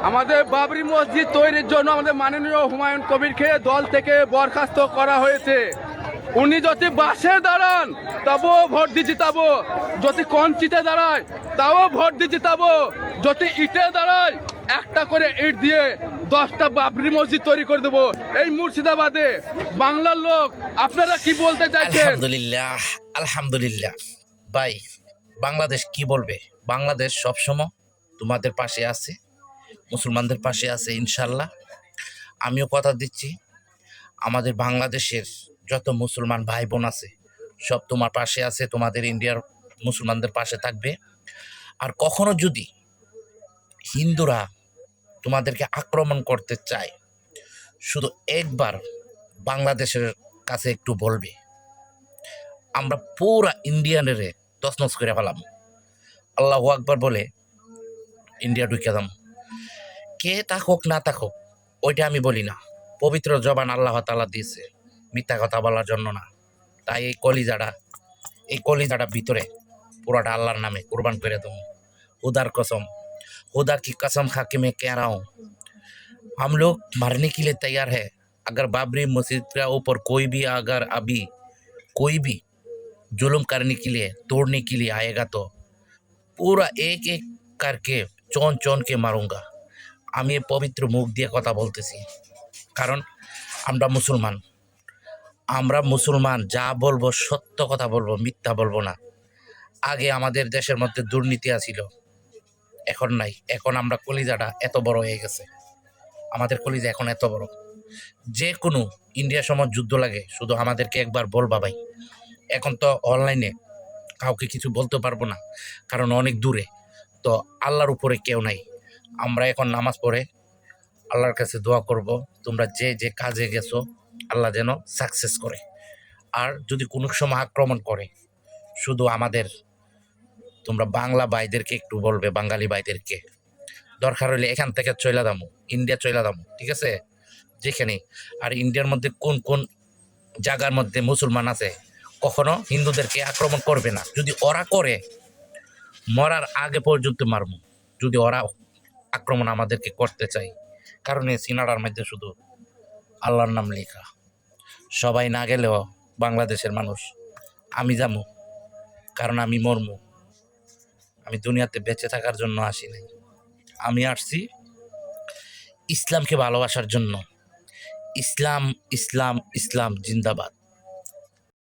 আমাদের বাবরি মসজিদ তৈরির জন্য আমাদের মাননীয় হুমায়ুন কবিরকে দল থেকে বরখাস্ত করা হয়েছে। উনি যদি বাসে দাঁড়ান তবুও ভোট দিয়ে জিতাবো, যদি কঞ্চিতে দাঁড়ায় তাও ভোট দিয়ে জিতাবো, যদি ইটে দাঁড়ায় একটা করে ইট দিয়ে 10টা বাবরি মসজিদ তৈরি করে দেবো এই মুর্শিদাবাদে। বাংলার লোক, আপনারা কি বলতে চাইছেন? আলহামদুলিল্লাহ, আলহামদুলিল্লাহ। ভাই, বাংলাদেশ কি বলবে? বাংলাদেশ সবসময় তোমাদের পাশে আছে, মুসলমানদের পাশে আছে ইনশাল্লাহ। আমিও কথা দিচ্ছি, আমাদের বাংলাদেশের যত মুসলমান ভাই বোন আছে সব তোমার পাশে আছে, তোমাদের ইন্ডিয়ার মুসলমানদের পাশে থাকবে। আর কখনো যদি হিন্দুরা তোমাদেরকে আক্রমণ করতে চায়, শুধু একবার বাংলাদেশের কাছে একটু বলবে, আমরা পুরা ইন্ডিয়ানের তছনছ করে ফেলাম। আল্লাহু আকবার বলে ইন্ডিয়া ঢুকে দাম। কে থাকুক না থাকুক ওইটা আমি বলি না, পবিত্র জবান আল্লাহ তাআলা দিয়েছে মিথ্যা কথা বলার জন্য না। তাই এই কলিজাটা ভিতরে পুরাটা আল্লাহর নামে কুরবান করে দেবো। खुदार कसम, खुदा की कसम खा के मैं कह रहा हूँ, हम लोग मरने के लिए तैयार है। अगर बाबरी मस्जिद के ऊपर कोई भी अगर अभी कोई भी जुल्म करने के लिए तोड़ने के लिए आएगा तो पूरा एक एक करके चौन चौन के मारूंगा। আমি পবিত্র মুখ দিয়ে কথা বলতেছি, কারণ আমরা মুসলমান যা বলবো সত্য কথা বলবো, মিথ্যা বলবো না। আগে আমাদের দেশের মধ্যে দুর্নীতি আছিল, এখন নাই। এখন আমরা কলিজাটা এত বড় হয়ে গেছে, আমাদের কলিজা এখন এত বড়, যে কোনো ইন্ডিয়ার সময় যুদ্ধ লাগে শুধু আমাদেরকে একবার বলবা ভাই। এখন তো অনলাইনে কাউকে কিছু বলতে পারবো না, কারণ অনেক দূরে, তো আল্লাহর উপরে কেউ নাই। আমরা এখন নামাজ পড়ে আল্লাহর কাছে দোয়া করব, তোমরা যে যে কাজে গেছো আল্লাহ যেন সাকসেস করে। আর যদি কোনো সময় আক্রমণ করে, শুধু আমাদের তোমরা বাংলা ভাইদেরকে একটু বলবে, বাঙালি ভাইদেরকে, দরকার হলে এখান থেকে চলে যাবো, ইন্ডিয়া চলে যাবো, ঠিক আছে, যেখানে। আর ইন্ডিয়ার মধ্যে কোন কোন জায়গার মধ্যে মুসলমান আছে, কখনো হিন্দুদেরকে আক্রমণ করবে না। যদি ওরা করে, মরার আগে পর্যন্ত মারবো যদি ওরা আক্রমণ আমাদেরকে করতে চায়। কারণ এই সিনারার মধ্যে শুধু আল্লাহর নাম লেখা। সবাই না গেলেও বাংলাদেশের মানুষ আমি যাবো, কারণ আমি মরমু। আমি দুনিয়াতে বেঁচে থাকার জন্য আসি নাই, আমি আসছি ইসলামকে ভালোবাসার জন্য। ইসলাম ইসলাম ইসলাম জিন্দাবাদ।